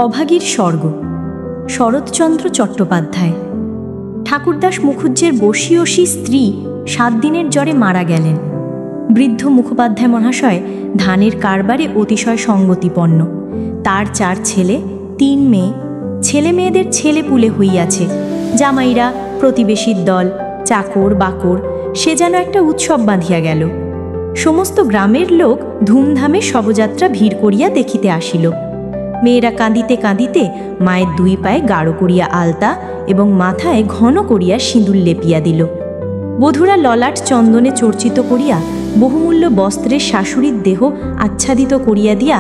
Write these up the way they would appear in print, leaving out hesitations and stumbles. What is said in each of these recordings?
অভাগীর স্বর্গ, শরৎচন্দ্র চট্টোপাধ্যায়। ঠাকুরদাস মুখুজ্জের বশীয়সী স্ত্রী 7 দিনের জ্বরে মারা গেলেন। বৃদ্ধ মুখোপাধ্যায় মহাশয় ধানের কারবারে অতিশয় সঙ্গতিপন্ন। তার 4 ছেলে, 3 মেয়ে। ছেলে মেয়েদের ছেলে পুলে হইয়াছে। জামাইরা, প্রতিবেশীর দল, চাকর বাকর, সে যেন একটা উৎসব বাঁধিয়া গেল। সমস্ত গ্রামের লোক ধুমধামে শবযাত্রা ভিড় করিয়া দেখিতে আসিল। মেয়েরা কাঁদিতে কাঁদিতে মায়ের 2 পায়ে গাঢ় করিয়া আলতা এবং মাথায় ঘন করিয়া সিঁদুর লেপিয়া দিল। বধূরা ললাট চন্দনে চর্চিত করিয়া বহুমূল্য বস্ত্রে শাশুড়ির দেহ আচ্ছাদিত করিয়া দিয়া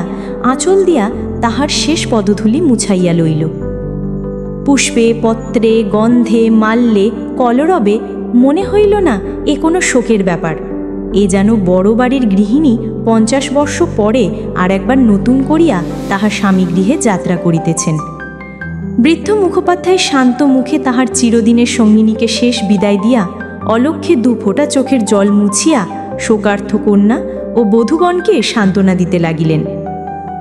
আঁচল দিয়া তাহার শেষ পদধূলি মুছাইয়া লইল। পুষ্পে, পত্রে, গন্ধে, মাল্যে, কলরবে মনে হইল না এ কোনো শোকের ব্যাপার। এ যেন বড় বাড়ির গৃহিণী 50 বর্ষ পরে আর একবার নতুন করিয়া তাহার স্বামী গৃহে যাত্রা করিতেছেন। বৃদ্ধ মুখোপাধ্যায় শান্ত মুখে তাহার চিরদিনের সঙ্গিনীকে শেষ বিদায় দিয়া অলক্ষ্যে 2 ফোঁটা চোখের জল মুছিয়া শোকার্থ কন্যা ও বধূগণকে সান্ত্বনা দিতে লাগিলেন।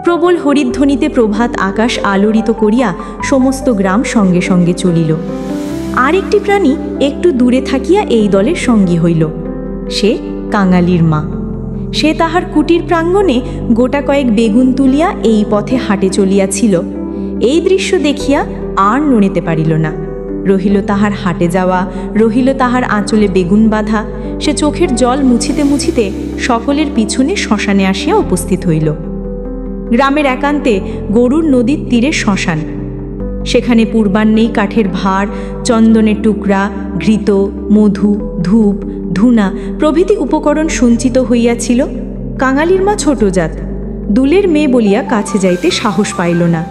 প্রবল হরিধ্বনিতে প্রভাত আকাশ আলোড়িত করিয়া সমস্ত গ্রাম সঙ্গে সঙ্গে চলিল। আর একটি প্রাণী একটু দূরে থাকিয়া এই দলের সঙ্গী হইল। সে কাঙালির মা। সে তাহার কুটির প্রাঙ্গণে গোটা কয়েক বেগুন তুলিয়া এই পথে হাঁটে চলিয়াছিল। এই দৃশ্য দেখিয়া আর নড়িতে পারিল না। রহিল তাহার হাটে যাওয়া, রহিল তাহার আঁচলে বেগুন বাঁধা। সে চোখের জল মুছিতে মুছিতে সকলের পিছনে শ্মশানে আসিয়া উপস্থিত হইল। গ্রামের একান্তে গরুর নদীর তীরে শ্মশান। সেখানে পূর্বাহ্নেই কাঠের ভার, চন্দনের টুকরা, ঘৃত, মধু, ধূপ, ধূনা প্রভৃতি উপকরণ সঞ্চিত হইয়াছিল। কাঙালির মা ছোট জাত, দুলের মেয়ে বলিয়া কাছে যাইতে সাহস পাইল না।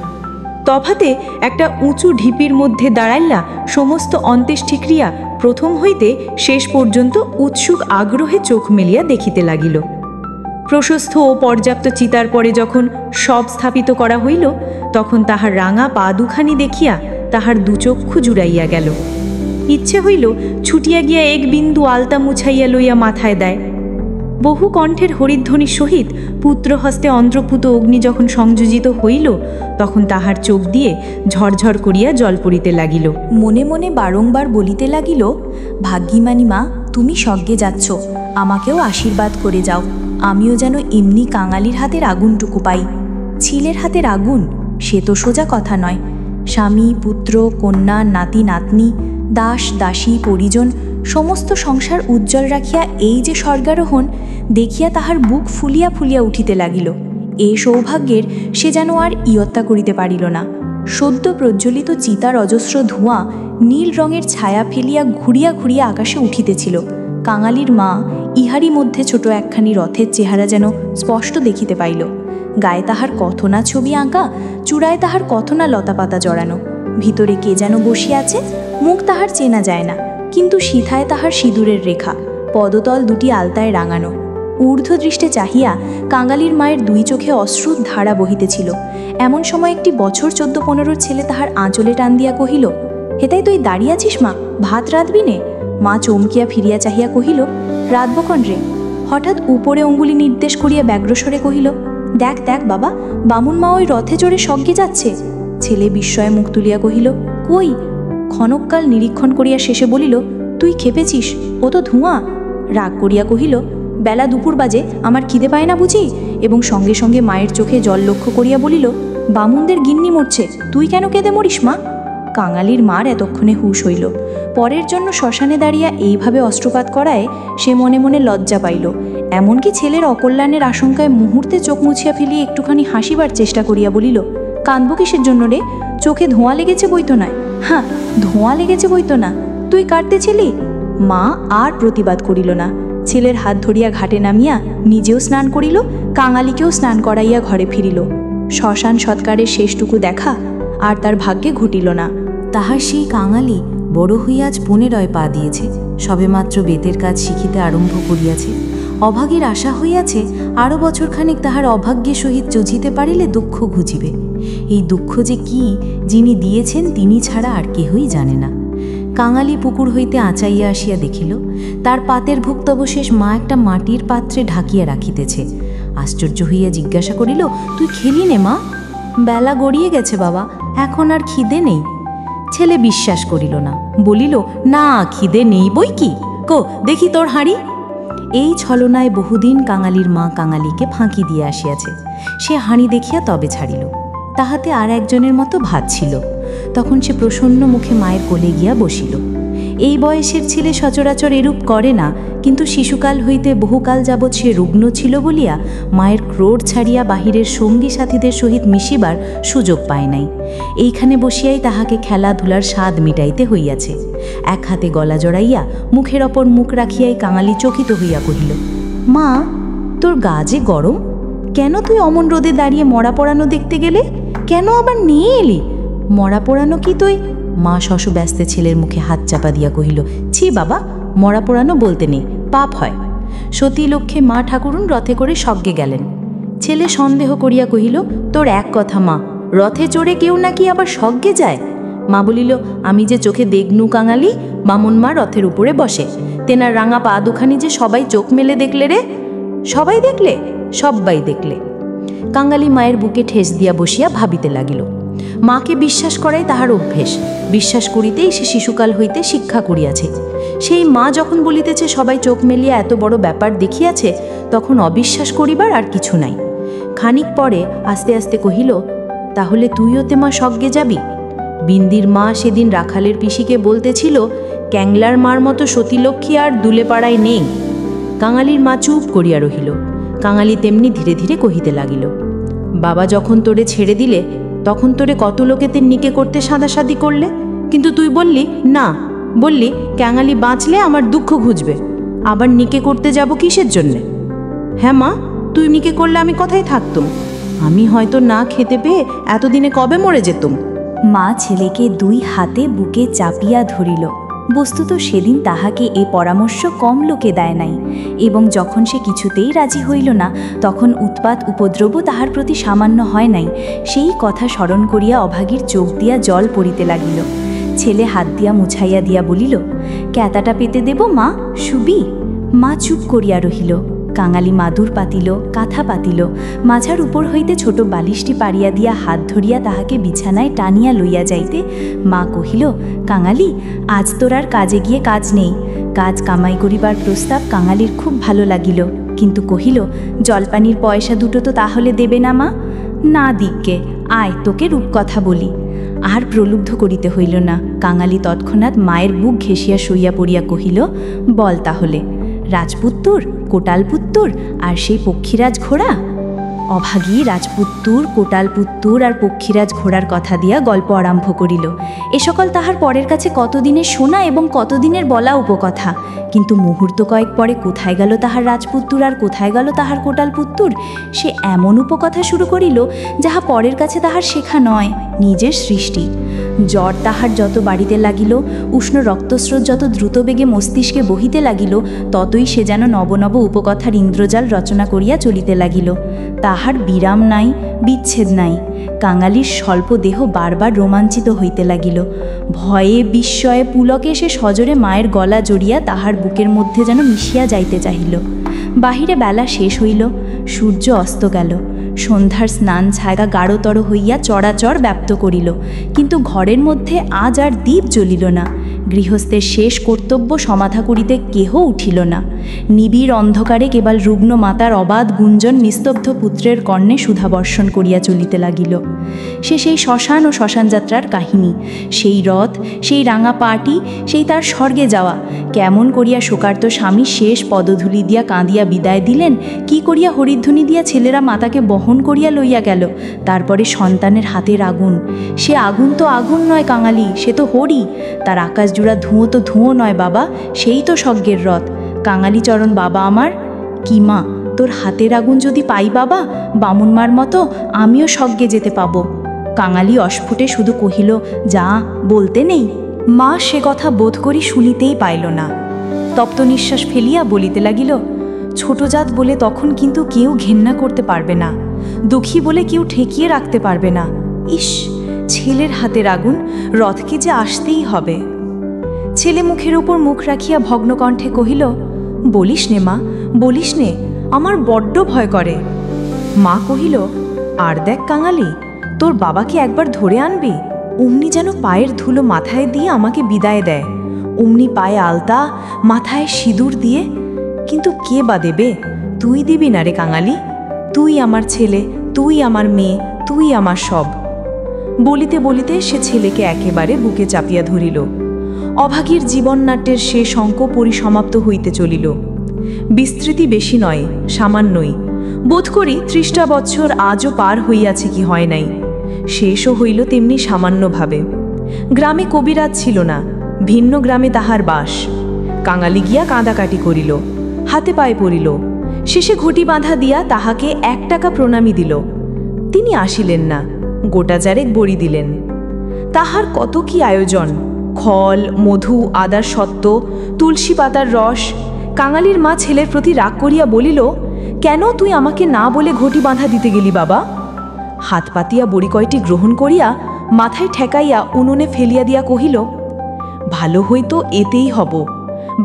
তফাতে একটা উঁচু ঢিপির মধ্যে দাঁড়াইলা সমস্ত অন্ত্যেষ্টিক্রিয়া প্রথম হইতে শেষ পর্যন্ত উৎসুক আগ্রহে চোখ মেলিয়া দেখিতে লাগিল। প্রশস্ত ও পর্যাপ্ত চিতার পরে যখন সব স্থাপিত করা হইল, তখন তাহার রাঙা পা দুখানি দেখিয়া তাহার 2 চক্ষু জুড়াইয়া গেল। ইচ্ছে হইল ছুটিয়া গিয়া 1 বিন্দু আলতা মুছাইয়া লইয়া মাথায় দেয়। বহু কণ্ঠের হরিধ্বনির সহিত পুত্রহস্তে অন্ধ্রপুত অগ্নি যখন সংযোজিত হইল, তখন তাহার চোখ দিয়ে ঝরঝর করিয়া জল পড়িতে লাগিল। মনে মনে বারংবার বলিতে লাগিল, ভাগ্যিমানী মা, তুমি স্বর্গে যাচ্ছ, আমাকেও আশীর্বাদ করে যাও, আমিও যেন এমনি কাঙালির হাতের আগুনটুকু পাই। ছিলের হাতের আগুন, সে তো সোজা কথা নয়। স্বামী, পুত্র, কন্যা, নাতি নাতনি, দাস দাসী, পরিজন সমস্ত সংসার উজ্জ্বল রাখিয়া এই যে স্বর্গারোহণ দেখিয়া তাহার বুক ফুলিয়া ফুলিয়া উঠিতে লাগিল। এ সৌভাগ্যের সে যেন আর ইয়ত্তা করিতে পারিল না। সদ্য প্রজ্বলিত চিতার অজস্র ধোঁয়া নীল রঙের ছায়া ফেলিয়া ঘুরিয়া ঘুরিয়া আকাশে উঠিতেছিল। কাঙালির মা ইহারই মধ্যে ছোট একখানি রথের চেহারা যেন স্পষ্ট দেখিতে পাইল। গায়ে তাহার কথনা ছবি আঁকা, চূড়ায় তাহার কথনা লতাপাতা জড়ানো। ভিতরে কে যেন বসিয়া আছে, মুখ তাহার চেনা যায় না, কিন্তু সিথায় তাহার সিঁদুরের রেখা, পদতল 2টি আলতায় রাঙানো। ঊর্ধ্ব দৃষ্টে চাহিয়া কাঙালির মায়ের 2 চোখে অশ্রুর ধারা বহিতেছিল। এমন সময় একটি বছর 14-15 ছেলে তাহার আঁচলে টান দিয়া কহিল, হেতাই তুই দাঁড়িয়ে আছিস মা, ভাত রাঁধবি নে? মা চমকিয়া ফিরিয়া চাহিয়া কহিল, রাঁধব কন রে? হঠাৎ উপরে অঙ্গুলি নির্দেশ করিয়া ব্যগ্রস্বরে কহিল, দেখ দেখ বাবা, বামুন মা ওই রথে চড়ে স্বর্গে যাচ্ছে। ছেলে বিস্ময়ে মুখ তুলিয়া কহিল, কই? ক্ষণকাল নিরীক্ষণ করিয়া শেষে বলিল, তুই খেপেছিস, ও তো ধোঁয়া। রাগ করিয়া কহিল, বেলা 2 বাজে, আমার খিদে পায় না বুঝি? এবং সঙ্গে সঙ্গে মায়ের চোখে জল লক্ষ্য করিয়া বলিল, বামুনদের গিন্নি মরছে, তুই কেন কেঁদে মরিস মা? কাঙালির মার এতক্ষণে হুঁশ হইল। পরের জন্য শ্মশানে দাঁড়িয়া এইভাবে অস্ত্রপাত করায় সে মনে মনে লজ্জা পাইল। এমনকি ছেলের অকল্যাণের আশঙ্কায় মুহূর্তে চোখ মুছিয়া ফেলিয়ে একটুখানি হাসিবার চেষ্টা করিয়া বলিল, কাঁদব কিসের জন্য রে? চোখে ধোঁয়া লেগেছে বইতো নয়? হ্যাঁ, ধোঁয়া লেগেছে বইতো না, তুই কাটতেছিলি? মা আর প্রতিবাদ করিল না। ছেলের হাত ধরিয়া ঘাটে নামিয়া নিজেও স্নান করিল, কাঙালিকেও স্নান করাইয়া ঘরে ফিরিল। শ্মশান সৎকারের শেষটুকু দেখা আর তার ভাগ্যে ঘটিল না। তাহার সেই কাঙালি বড় হইয়া আজ 15 পা দিয়েছে, সবেমাত্র বেতের কাজ শিখিতে আরম্ভ করিয়াছে। অভাগীর আশা হইয়াছে আরও বছরখানিক তাহার অভাগ্যের সহিত যুঝিতে পারিলে দুঃখ ঘুচিবে। এই দুঃখ যে কি, যিনি দিয়েছেন তিনি ছাড়া আর কেহই জানে না। কাঙালি পুকুর হইতে আঁচাইয়া আসিয়া দেখিল, তার পাতের ভুক্তবশেষ মা একটা মাটির পাত্রে ঢাকিয়া রাখিতেছে। আশ্চর্য হইয়া জিজ্ঞাসা করিল, তুই খেলি নে মা? বেলা গড়িয়ে গেছে বাবা, এখন আর খিদে নেই। ছেলে বিশ্বাস করিল না, বলিল, না খিদে নেই বই কি, কো দেখি তোর হাঁড়ি। এই ছলনায় বহুদিন কাঙালির মা কাঙালিকে ফাঁকি দিয়ে আসিয়াছে। সে হাঁড়ি দেখিয়া তবে ছাড়িল। তাহাতে আর একজনের মতো ভাত ছিল। তখন সে প্রসন্ন মুখে মায়ের কোলে গিয়া বসিল। এই বয়সের ছেলে সচরাচর এরূপ করে না, কিন্তু শিশুকাল হইতে বহুকাল যাবৎ সে রুগ্ন ছিল বলিয়া মায়ের ক্রোড় ছাড়িয়া বাহিরের সঙ্গী সাথীদের সহিত মিশিবার সুযোগ পায় নাই। এইখানে বসিয়াই তাহাকে খেলাধুলার স্বাদ মিটাইতে হইয়াছে। এক হাতে গলা জড়াইয়া মুখের ওপর মুখ রাখিয়াই কাঙালি চকিত হইয়া কহিল, মা, তোর গা যে গরম, কেন তুই অমন রোদে দাঁড়িয়ে মরা পোড়ানো দেখতে গেলে? কেন আবার নিয়ে এলি? মরা পোড়ানো কি তুই? মা শশব্যস্তে ছেলের মুখে হাত চাপা দিয়া কহিল, ছি বাবা, মরা পোড়ানো বলতে নেই, পাপ হয়। সতী লক্ষ্যে মা ঠাকুরুন রথে করে স্বর্গে গেলেন। ছেলে সন্দেহ করিয়া কহিল, তোর এক কথা মা, রথে চড়ে কেউ নাকি আবার স্বর্গে যায়? মা বলিল, আমি যে চোখে দেখনু কাঙালি, বামুন মা রথের উপরে বসে, তেনার রাঙা পা দুখানি যে সবাই চোখ মেলে দেখলে রে। সবাই দেখলে? সব্বাই দেখলে। কাঙালি মায়ের বুকে ঠেস দিয়া বসিয়া ভাবিতে লাগিল। মাকে বিশ্বাস করাই তাহার অভ্যেস, বিশ্বাস করিতেই সে শিশুকাল হইতে শিক্ষা করিয়াছে। সেই মা যখন বলিতেছে সবাই চোখ মেলিয়া এত বড় ব্যাপার দেখিয়াছে, তখন অবিশ্বাস করিবার আর কিছু নাই। খানিক পরে আস্তে আস্তে কহিল, তাহলে তুইও তে মা স্বর্গে যাবি? বিন্দির মা সেদিন রাখালের পিসিকে বলতেছিল, ক্যাংলার মার মতো সতীলক্ষ্মী আর দুলেপাড়ায় নেই। কাঙালির মা চুপ করিয়া রহিল। কাঙালি তেমনি ধীরে ধীরে কহিতে লাগিল, বাবা যখন তোরে ছেড়ে দিলে, তখন তোরে কত লোকেতে নিকে করতে সাদাসাদি করলে, কিন্তু তুই বললি না, বললি ক্যাঙালি বাঁচলে আমার দুঃখ ঘুচবে, আবার নিকে করতে যাব কিসের জন্যে? হ্যাঁ মা, তুই নিকে করলে আমি কোথায় থাকতুম? আমি হয়তো না খেতে পেয়ে এতদিনে কবে মরে যেতুম। মা ছেলেকে দুই হাতে বুকে চাপিয়া ধরিল। বস্তুত সেদিন তাহাকে এ পরামর্শ কম লোকে দেয় নাই, এবং যখন সে কিছুতেই রাজি হইল না, তখন উৎপাত উপদ্রবও তাহার প্রতি সামান্য হয় নাই। সেই কথা স্মরণ করিয়া অভাগীর চোখ দিয়া জল পড়িতে লাগিল। ছেলে হাত দিয়া মুছাইয়া দিয়া বলিল, ক্যাতাটা পেতে দেব মা, শুবি? মা চুপ করিয়া রহিল। কাঙালি মাদুর পাতিল, কাঁথা পাতিল, মাঝার উপর হইতে ছোট বালিশটি পাড়িয়া দিয়া হাত ধরিয়া তাহাকে বিছানায় টানিয়া লইয়া যাইতে মা কহিল, কাঙালি, আজ তোর আর কাজে গিয়ে কাজ নেই। কাজ কামাই করিবার প্রস্তাব কাঙালির খুব ভালো লাগিল, কিন্তু কহিল, জলপানির পয়সা দুটো তো তাহলে দেবে না মা? না দিককে, আয় তোকে রূপকথা বলি। আর প্রলুব্ধ করিতে হইল না। কাঙালি তৎক্ষণাৎ মায়ের বুক ঘেঁষিয়া শুইয়া পড়িয়া কহিল, বল তাহলে, রাজপুত্তুর, কোটালপুত্তুর আর সেই পক্ষীরাজ ঘোড়া? অভাগী রাজপুত্তুর, কোটালপুত্তুর আর পক্ষীরাজ ঘোড়ার কথা দিয়া গল্প আরম্ভ করিল। এ সকল তাহার পরের কাছে কতদিনের শোনা এবং কতদিনের বলা উপকথা, কিন্তু মুহূর্ত কয়েক পরে কোথায় গেল তাহার রাজপুত্তুর আর কোথায় গেল তাহার কোটালপুত্তুর? সে এমন উপকথা শুরু করিল, যাহা পরের কাছে তাহার শেখা নয়, নিজের সৃষ্টি। জ্বর তাহার যত বাড়িতে লাগিল, উষ্ণ রক্তস্রোত যত দ্রুতবেগে মস্তিষ্কে বহিতে লাগিল, ততই সে যেন নবনব উপকথার ইন্দ্রজাল রচনা করিয়া চলিতে লাগিল। তাহার বিরাম নাই, বিচ্ছেদ নাই। কাঙালির স্বল্প দেহ বারবার রোমাঞ্চিত হইতে লাগিল। ভয়ে বিস্ময়ে পুলকে সে সজোরে মায়ের গলা জড়িয়া তাহার বুকের মধ্যে যেন মিশিয়া যাইতে চাহিল। বাহিরে বেলা শেষ হইল, সূর্য অস্ত গেল। সন্ধ্যার স্নান ছায়া গাঢ়তর হইয়া চরাচর ব্যাপ্ত করিল, কিন্তু ঘরের মধ্যে আজ আর দীপ জ্বলিল না। গৃহস্থের শেষ কর্তব্য সমাধা করিতে কেহ উঠিল না। নিবিড় অন্ধকারে কেবল রুগ্ন মাতার অবাধ গুঞ্জন নিস্তব্ধ পুত্রের কর্ণে সুধাবর্ষণ করিয়া চলিতে লাগিল। সে সেই শ্মশান ও শ্মশানযাত্রার কাহিনী, সেই রথ, সেই রাঙা পাটি, সেই তার স্বর্গে যাওয়া। কেমন করিয়া শোকার্ত স্বামী শেষ পদধূলি দিয়া কাঁদিয়া বিদায় দিলেন, কি করিয়া হরিধ্বনি দিয়া ছেলেরা মাতাকে বহন করিয়া লইয়া গেল। তারপরে সন্তানের হাতের আগুন, সে আগুন তো আগুন নয় কাঙালি, সে তো হরি। তার আকাশ জুড়া ধুঁয়ো তো ধুঁয়ো নয় বাবা, সেই তো স্বর্গের রথ। কাঙালি চরণ বাবা আমার, কি মা, তোর হাতের আগুন যদি পাই বাবা, বামুন মার মতো আমিও স্বর্গে যেতে পাবো। কাঙালি অস্ফুটে শুধু কহিল, যা, বলতে নেই। মা সে কথা বোধ করি শুনিতেই পাইল না। তপ্ত নিঃশ্বাস ফেলিয়া বলিতে লাগিল, ছোট জাত বলে তখন কিন্তু কেউ ঘেন্না করতে পারবে না, দুঃখী বলে কেউ ঠেকিয়ে রাখতে পারবে না। ইস, ছেলের হাতের আগুন, রথকে যে আসতেই হবে। ছেলে মুখের উপর মুখ রাখিয়া ভগ্নকণ্ঠে কহিল, বলিস নে মা, বলিস নে, আমার বড্ড ভয় করে। মা কহিল, আর দেখ কাঙালি, তোর বাবাকে একবার ধরে আনবি। অমনি যেন পায়ের ধুলো মাথায় দিয়ে আমাকে বিদায় দেয়, অমনি পায়ে আলতা, মাথায় সিঁদুর দিয়ে। কিন্তু কে বা দেবে? তুই দিবি না রে কাঙালি? তুই আমার ছেলে, তুই আমার মেয়ে, তুই আমার সব। বলিতে বলিতে সে ছেলেকে একেবারে বুকে চাপিয়া ধরিল। অভাগীর জীবননাট্যের শেষ অঙ্ক পরিসমাপ্ত হইতে চলিল। বিস্তৃতি বেশি নয়, সামান্যই। বোধ করি ৩০টা বৎসর আজও পার হইয়াছে কি হয় নাই। শেষও হইল তেমনি সামান্যভাবে। গ্রামে কবিরাজ ছিল না, ভিন্ন গ্রামে তাহার বাস। কাঙালি গিয়া কাঁদাকাটি করিল, হাতে পায়ে পড়িল। শেষে ঘটি বাঁধা দিয়া তাহাকে ১ টাকা প্রণামী দিল। তিনি আসিলেন না, গোটা চারেক বড়ি দিলেন। তাহার কত কি আয়োজন! খল, মধু, আদার সত্ত্ব, তুলসী পাতার রস। কাঙালির মা ছেলের প্রতি রাগ করিয়া বলিল, কেন তুই আমাকে না বলে ঘটি বাঁধা দিতে গেলি বাবা? হাত পাতিয়া বড়ি কয়টি গ্রহণ করিয়া মাথায় ঠেকাইয়া উনুনে ফেলিয়া দিয়া কহিল, ভালো হইতো এতেই হব।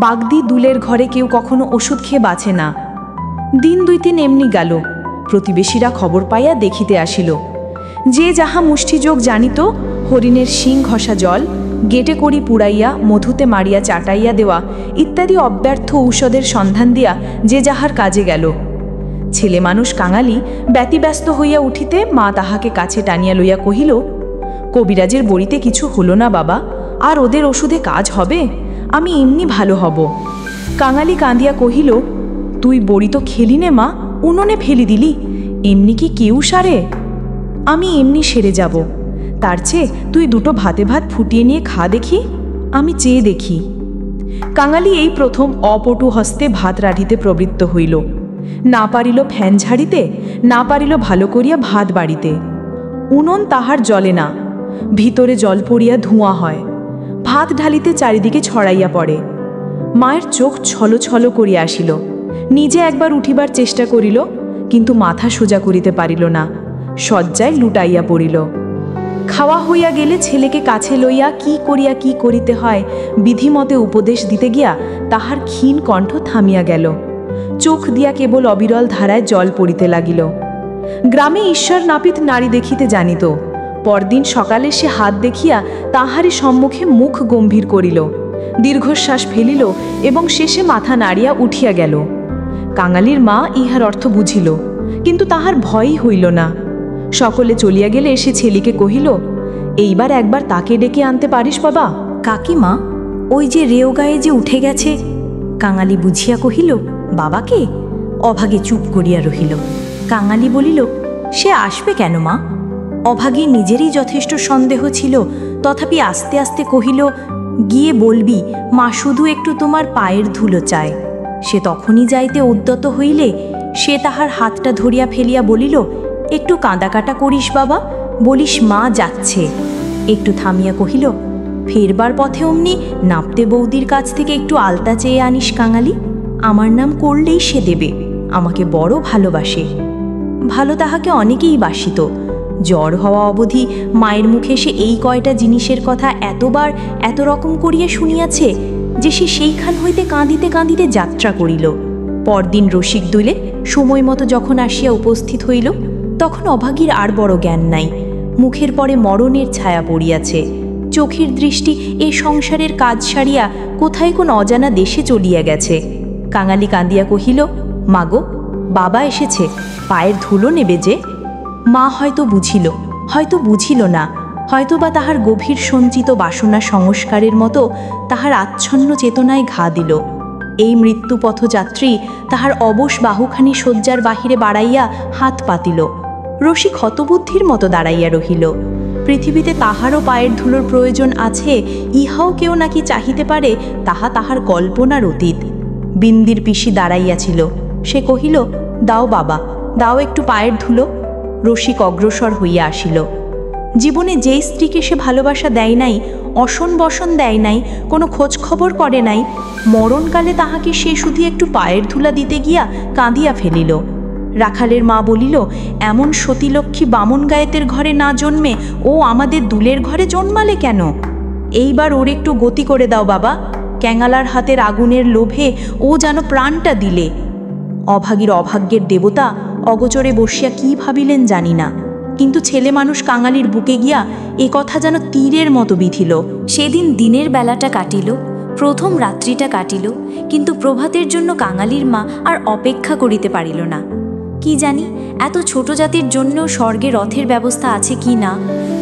বাগদি দুলের ঘরে কেউ কখনো ওষুধ খেয়ে বাঁচে না। দিন ২-৩ এমনি গেল। প্রতিবেশীরা খবর পাইয়া দেখিতে আসিল। যে যাহা মুষ্টিযোগ জানিত, হরিণের শিং ঘষা জল, গেটে করি পুড়াইয়া মধুতে মারিয়া চাটাইয়া দেওয়া ইত্যাদি অব্যর্থ ঔষধের সন্ধান দিয়া যে যাহার কাজে গেল। ছেলে মানুষ কাঙালি ব্যতিব্যস্ত হইয়া উঠিতে মা তাহাকে কাছে টানিয়া লইয়া কহিল, কবিরাজের বড়িতে কিছু হলো না বাবা, আর ওদের ওষুধে কাজ হবে? আমি এমনি ভালো হব। কাঙালি কাঁদিয়া কহিল, তুই বড়ি তো খেলি নে মা, উনুনে ফেলি দিলি, এমনি কি কেউ সারে? আমি এমনি সেরে যাব। তার চেয়ে তুই দুটো ভাতে ভাত ফুটিয়ে নিয়ে খা দেখি। আমি চেয়ে দেখি। কাঙালি এই প্রথম অপটু হস্তে ভাত রাঁধিতে প্রবৃত্ত হইল। না পারিল ফ্যান ঝাড়িতে, না পারিল ভালো করিয়া ভাত বাড়িতে। উনুন তাহার জ্বলে না, ভিতরে জল পড়িয়া ধোঁয়া হয়। ভাত ঢালিতে চারিদিকে ছড়াইয়া পড়ে। মায়ের চোখ ছলো ছলো করিয়া আসিল। নিজে একবার উঠিবার চেষ্টা করিল, কিন্তু মাথা সোজা করিতে পারিল না। শয্যায় লুটাইয়া পড়িল। খাওয়া হইয়া গেলে ছেলেকে কাছে লইয়া কি করিয়া কি করিতে হয় বিধিমতে উপদেশ দিতে গিয়া তাহার ক্ষীণ কণ্ঠ থামিয়া গেল। চোখ দিয়া কেবল অবিরল ধারায় জল পড়িতে লাগিল। গ্রামে ঈশ্বর নাপিত নারী দেখিতে জানিত। পরদিন সকালে সে হাত দেখিয়া তাহারই সম্মুখে মুখ গম্ভীর করিল, দীর্ঘশ্বাস ফেলিল এবং শেষে মাথা নাড়িয়া উঠিয়া গেল। কাঙালির মা ইহার অর্থ বুঝিল, কিন্তু তাহার ভয়ই হইল না। সকলে চলিয়া গেলে সে ছেলেকে কহিল, এইবার একবার তাকে ডেকে আনতে পারিস বাবা? কাকিমা, ওই যে রেওগায়ে যে উঠে গেছে। কাঙালি বুঝিয়া কহিল, বাবাকে? অভাগে চুপ করিয়া রহিল। কাঙালি বলিল, সে আসবে কেন মা? অভাগীর নিজেরই যথেষ্ট সন্দেহ ছিল, তথাপি আস্তে আস্তে কহিল, গিয়ে বলবি মা শুধু একটু তোমার পায়ের ধুলো চায়। সে তখনই যাইতে উদ্যত হইলে সে তাহার হাতটা ধরিয়া ফেলিয়া বলিল, একটু কাঁদাকাটা করিস বাবা, বলিস মা যাচ্ছে। একটু থামিয়া কহিল, ফেরবার পথে অমনি নাপতে বৌদির কাছ থেকে একটু আলতা চেয়ে আনিস কাঙালি। আমার নাম করলেই সে দেবে, আমাকে বড় ভালোবাসে। ভালো তাহাকে অনেকেই বাসিত। জ্বর হওয়া অবধি মায়ের মুখে সে এই কয়টা জিনিসের কথা এতবার এত রকম করিয়া শুনিয়াছে যে সে সেইখান হইতে কাঁদিতে কাঁদিতে যাত্রা করিল। পরদিন রসিক দইলে সময় মতো যখন আসিয়া উপস্থিত হইল, তখন অভাগীর আর বড় জ্ঞান নাই। মুখের পরে মরণের ছায়া পড়িয়াছে। চোখের দৃষ্টি এ সংসারের কাজ সারিয়া কোথায় কোন অজানা দেশে চলিয়া গেছে। কাঙালি কাঁদিয়া কহিল, মাগো, বাবা এসেছে, পায়ের ধুলো নেবে যে। মা হয়তো বুঝিল, হয়তো বুঝিল না, হয়তো বা তাহার গভীর সঞ্চিত বাসনা সংস্কারের মতো তাহার আচ্ছন্ন চেতনায় ঘা দিল। এই মৃত্যুপথযাত্রী তাহার অবশ বাহুখানি শয্যার বাহিরে বাড়াইয়া হাত পাতিল। রসিক হতবুদ্ধির মতো দাঁড়াইয়া রহিল। পৃথিবীতে তাহারও পায়ের ধুলোর প্রয়োজন আছে, ইহাও কেউ নাকি চাহিতে পারে, তাহা তাহার কল্পনার অতীত। বিন্দির পিসি দাঁড়াইয়াছিল। সে কহিল, দাও বাবা, দাও একটু পায়ের ধুলো। রসিক অগ্রসর হইয়া আসিল। জীবনে যেই স্ত্রীকে সে ভালোবাসা দেয় নাই, অসন বসন দেয় নাই, কোনো খোঁজ খবর করে নাই, মরণকালে তাহাকে সে শুধু একটু পায়ের ধুলা দিতে গিয়া কাঁদিয়া ফেলিল। রাখালের মা বলিল, এমন সতীলক্ষ্মী বামন গায়েতের ঘরে না জন্মে ও আমাদের দুলের ঘরে জন্মালে কেন? এইবার ওর একটু গতি করে দাও বাবা, ক্যাঙালার হাতের আগুনের লোভে ও যেন প্রাণটা দিলে। অভাগীর অভাগ্যের দেবতা অগোচরে বসিয়া কি ভাবিলেন জানি না। কিন্তু ছেলে মানুষ কাঙালির বুকে গিয়া এ কথা যেন তীরের মতো বিঁধিল। সেদিন দিনের বেলাটা কাটিল, প্রথম রাত্রিটা কাটিল, কিন্তু প্রভাতের জন্য কাঙালির মা আর অপেক্ষা করিতে পারিল না। কি জানি এত ছোট জাতির জন্য স্বর্গে রথের ব্যবস্থা আছে কি না,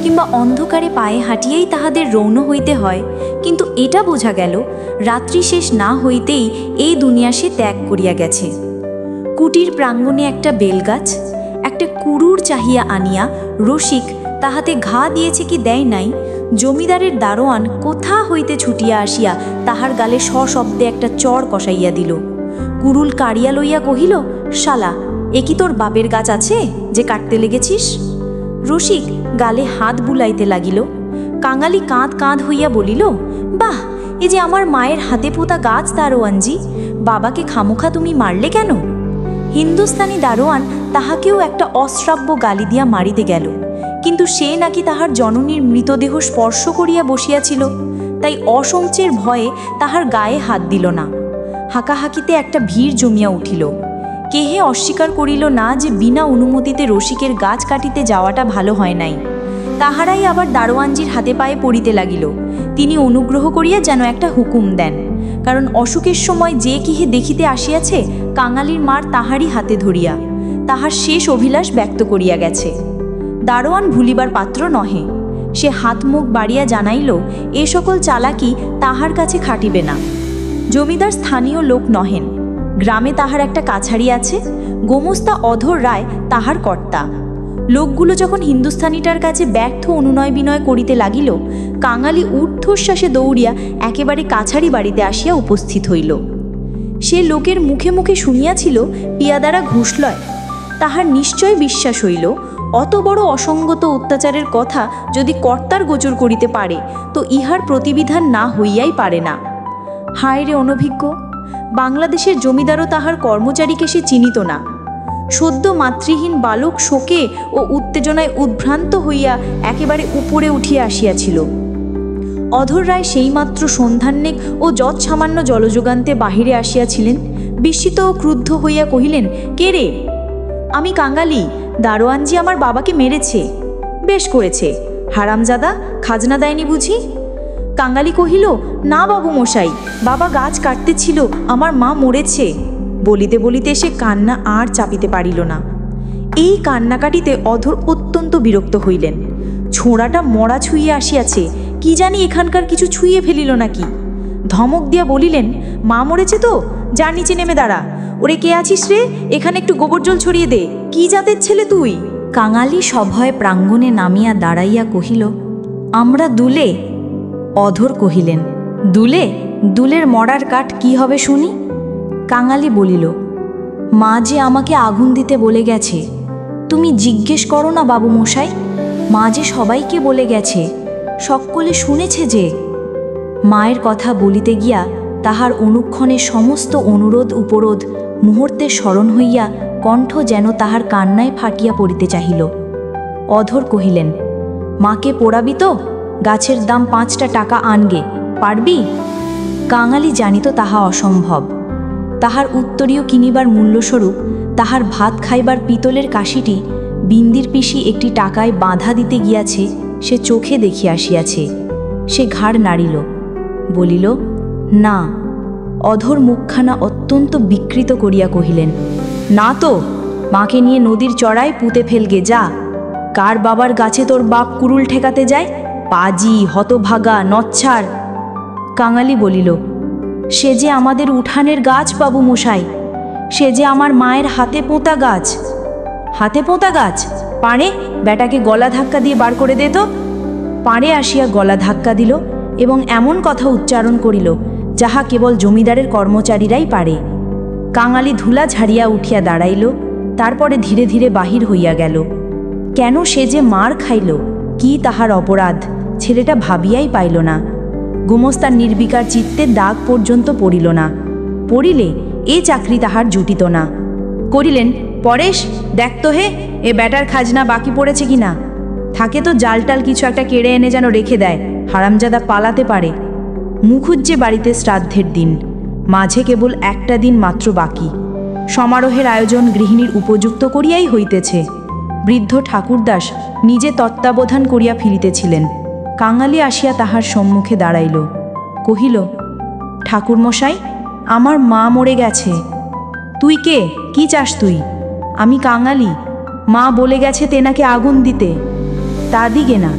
কিংবা অন্ধকারে পায়ে হাঁটিয়েই তাহাদের রৌণ হইতে হয়, কিন্তু এটা বোঝা গেল রাত্রি শেষ না হইতেই এই দুনিয়া সে ত্যাগ করিয়া গেছে। কুটির প্রাঙ্গণে একটা বেলগাছ, একটা কুরুর চাহিয়া আনিয়া রসিক তাহাতে ঘা দিয়েছে কি দেয় নাই, জমিদারের দারোয়ান কোথা হইতে ছুটিয়া আসিয়া তাহার গালে সশব্দে একটা চর কষাইয়া দিল। কুরুল কাড়িয়া লইয়া কহিল, শালা, এ কি তোর বাপের গাছ আছে যে কাটতে লেগেছিস? রসিক গালে হাত বুলাইতে লাগিল। কাঙালি কাঁদ কাঁদ হইয়া বলিল, বাহ, এ যে আমার মায়ের হাতে পোতা গাছ দারোয়ানজি, বাবাকে খামোখা তুমি মারলে কেন? হিন্দুস্তানি দারোয়ান তাহাকেও একটা অশ্রাব্য গালি দিয়া মারিতে গেল, কিন্তু সে নাকি তাহার জননীর মৃতদেহ স্পর্শ করিয়া বসিয়াছিল, তাই অসংচের ভয়ে তাহার গায়ে হাত দিল না। হাঁকাহাঁকিতে একটা ভিড় জমিয়া উঠিল। কেহে অস্বীকার করিল না যে বিনা অনুমতিতে রসিকের গাছ কাটিতে যাওয়াটা ভালো হয় নাই। তাহারাই আবার দারোয়ানজির হাতে পায়ে পড়িতে লাগিল। তিনি অনুগ্রহ করিয়া যেন একটা হুকুম দেন, কারণ অসুখের সময় যে কিহে দেখিতে আসিয়াছে কাঙালির মার তাহারই হাতে ধরিয়া তাহার শেষ অভিলাষ ব্যক্ত করিয়া গেছে। দারোয়ান ভুলিবার পাত্র নহে। সে হাত মুখ বাড়িয়া জানাইল এ সকল চালাকি তাহার কাছে খাটিবে না। জমিদার স্থানীয় লোক নহেন, গ্রামে তাহার একটা কাছারি আছে, গোমস্তা অধর রায় তাহার কর্তা। লোকগুলো যখন হিন্দুস্থানিটার কাছে ব্যর্থ অনুনয় বিনয় করিতে লাগিল, কাঙালি ঊর্ধ্বশ্বাসে দৌড়িয়া একেবারে কাছারি বাড়িতে আসিয়া উপস্থিত হইল। সে লোকের মুখে মুখে শুনিয়াছিল পিয়াদারা ঘুষ লয়। তাহার নিশ্চয় বিশ্বাস হইল অত বড় অসঙ্গত অত্যাচারের কথা যদি কর্তার গোচর করিতে পারে তো ইহার প্রতিবিধান না হইয়াই পারে না। হায় রে অনভিজ্ঞ! বাংলাদেশের জমিদারও তাহার কর্মচারীকে সে চিনিত না। সদ্য মাতৃহীন বালক শোকে ও উত্তেজনায় উদ্ভ্রান্ত হইয়া একেবারে উপরে উঠিয়া আসিয়াছিল। অধর রায় সেইমাত্র সন্ধান্নেক ও যৎ সামান্য জলযোগান্তে বাহিরে আসিয়াছিলেন। বিস্মিত ও ক্রুদ্ধ হইয়া কহিলেন, কে রে? আমি কাঙালি, দারোয়ানজি আমার বাবাকে মেরেছে। বেশ করেছে, হারামজাদা, খাজনা দেয়নি বুঝি? কাঙালি কহিল, না বাবু মশাই, বাবা গাছ কাটতেছিল, আমার মা মরেছে। বলিতে বলিতে সে কান্না আর চাপিতে পারিল না। এই কান্নাকাটিতে অধর অত্যন্ত বিরক্ত হইলেন। ছোঁড়াটা মরা ছুঁয়ে আসিয়াছে, কি জানি এখানকার কিছু ছুঁয়ে ফেলিল নাকি। ধমক দিয়া বলিলেন, মা মরেছে তো, যার নিচে নেমে দাঁড়া। ওরে কে আছিস রে? এখানে একটু গোবর জল ছড়িয়ে দে। কি জাতের ছেলে তুই? কাঙালি সভয়ে প্রাঙ্গণে নামিয়া দাঁড়াইয়া কহিল, আমরা দুলে। অধর কহিলেন, দুলে? দুলের মরার কাঠ কি হবে শুনি? কাঙালি বলিল, মা যে আমাকে আগুন দিতে বলে গেছে। তুমি জিজ্ঞেস করো না বাবু মশাই, মা যে সবাইকে বলে গেছে, সকলে শুনেছে যে। মায়ের কথা বলিতে গিয়া তাহার অনুক্ষণে সমস্ত অনুরোধ উপরোধ মুহূর্তে স্মরণ হইয়া কণ্ঠ যেন তাহার কান্নায় ফাটিয়া পড়িতে চাহিল। অধর কহিলেন, মাকে পোড়াবি তো? গাছের দাম 5টা টাকা আনগে, পারবি? কাঙালি জানিত তাহা অসম্ভব। তাহার উত্তরীয় কিনিবার মূল্যস্বরূপ তাহার ভাত খাইবার পিতলের কাশিটি বিন্দির পিসি একটি টাকায় বাঁধা দিতে গিয়াছে সে চোখে দেখিয়া আসিয়াছে। সে ঘাড় নাড়িল, বলিল, না। অধর মুখখানা অত্যন্ত বিকৃত করিয়া কহিলেন, না তো, মাকে নিয়ে নদীর চড়ায় পুঁতে ফেলগে যা। কার বাবার গাছে তোর বাপ কুরুল ঠেকাতে যায়? পাজি, হতভাগা, নচ্ছার। কাঙালি বলিল, সে যে আমাদের উঠানের গাছ বাবু মশাই, সে যে আমার মায়ের হাতে পোঁতা গাছ। হাতে পোঁতা গাছ? পাড়ে, বেটাকে গলা ধাক্কা দিয়ে বার করে দে তো। পাড়ে আসিয়া গলা ধাক্কা দিল এবং এমন কথা উচ্চারণ করিল যাহা কেবল জমিদারের কর্মচারীরাই পারে। কাঙালি ধুলা ঝাড়িয়া উঠিয়া দাঁড়াইল, তারপরে ধীরে ধীরে বাহির হইয়া গেল। কেন সে যে মার খাইল, কি তাহার অপরাধ, ছেলেটা ভাবিয়াই পাইল না। গুমস্তার নির্বিকার চিত্তে দাগ পর্যন্ত পড়িল না। পড়িলে এ চাকরি তাহার জুটিত না। করিলেন, পরেশ, দেখ তো হে, এ ব্যাটার খাজনা বাকি পড়েছে কি না। থাকে তো জালটাল কিছু একটা কেড়ে এনে যেন রেখে দেয়, হারামজাদা পালাতে পারে। মুখুজ্জে বাড়িতে শ্রাদ্ধের দিন, মাঝে কেবল একটা দিন মাত্র বাকি। সমারোহের আয়োজন গৃহিণীর উপযুক্ত করিয়াই হইতেছে। বৃদ্ধ ঠাকুরদাস নিজে তত্ত্বাবধান করিয়া ফিরিতেছিলেন। কাঙালি আসিয়া তাহার সম্মুখে দাঁড়াইল, কহিল, ঠাকুরমশাই, আমার মা মরে গেছে। তুই কে? কি চাস তুই? আমি কাঙালি, মা বলে গেছে তেনাকে আগুন দিতে। তা দিগে না।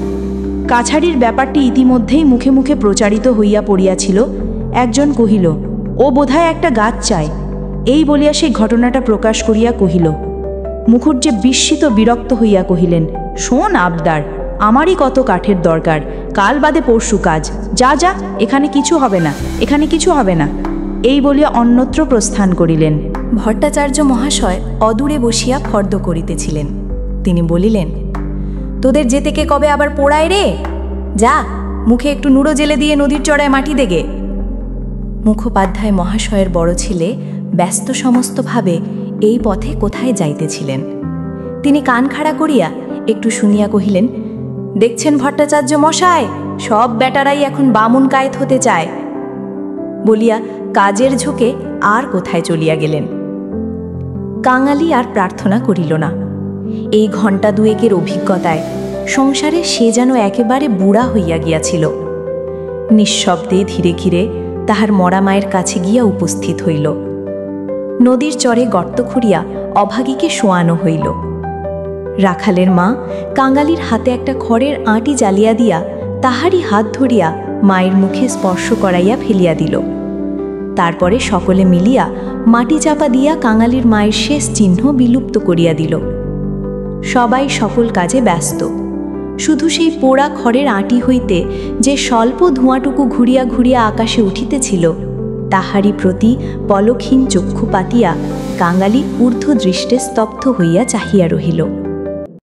কাছারির ব্যাপারটি ইতিমধ্যেই মুখে মুখে প্রচারিত হইয়া পড়িয়াছিল। একজন কহিল, ও বোধহয় একটা গাছ চায়। এই বলিয়া সেই ঘটনাটা প্রকাশ করিয়া কহিল। মুখুজ্জে বিস্মিত বিরক্ত হইয়া কহিলেন, শোন আবদার, আমারই কত কাঠের দরকার, কাল বাদে পরশু কাজ, যা যা, এখানে কিছু হবে না, এখানে কিছু হবে না। এই বলিয়া অন্যত্র প্রস্থান করিলেন। ভট্টাচার্য মহাশয় অদূরে বসিয়া ফর্দ করিতেছিলেন। তিনি বলিলেন, তোদের যেতে কে কবে আবার পোড়ায় রে? যা, মুখে একটু নুড়ো জেলে দিয়ে নদীর চড়ায় মাটি দেগে। মুখোপাধ্যায় মহাশয়ের বড় ছেলে ব্যস্ত সমস্তভাবে এই পথে কোথায় যাইতেছিলেন। তিনি কান খাড়া করিয়া একটু শুনিয়া কহিলেন, দেখছেন ভট্টাচার্য মশায়, সব বেটারাই এখন বামুন কায়েত হতে চায়। বলিয়া কাজের ঝোঁকে আর কোথায় চলিয়া গেলেন। কাঙালি আর প্রার্থনা করিল না। এই ঘণ্টা দুয়েকের অভিজ্ঞতায় সংসারে সে যেন একেবারে বুড়া হইয়া গিয়াছিল। নিঃশব্দে ধীরে ধীরে তাহার মরা মায়ের কাছে গিয়া উপস্থিত হইল। নদীর চরে গর্ত খুঁড়িয়া অভাগীকে শোয়ানো হইল। রাখালের মা কাঙালির হাতে একটা খড়ের আঁটি জ্বালিয়া দিয়া তাহারই হাত ধরিয়া মায়ের মুখে স্পর্শ করাইয়া ফেলিয়া দিল। তারপরে সকলে মিলিয়া মাটি চাপা দিয়া কাঙালির মায়ের শেষ চিহ্ন বিলুপ্ত করিয়া দিল। সবাই সকল কাজে ব্যস্ত। শুধু সেই পোড়া খড়ের আঁটি হইতে যে স্বল্প ধোঁয়াটুকু ঘুরিয়া ঘুরিয়া আকাশে উঠিতেছিল, তাহারই প্রতি পলকহীন চক্ষু পাতিয়া কাঙালি ঊর্ধ্ব দৃষ্টে স্তব্ধ হইয়া চাহিয়া রহিল।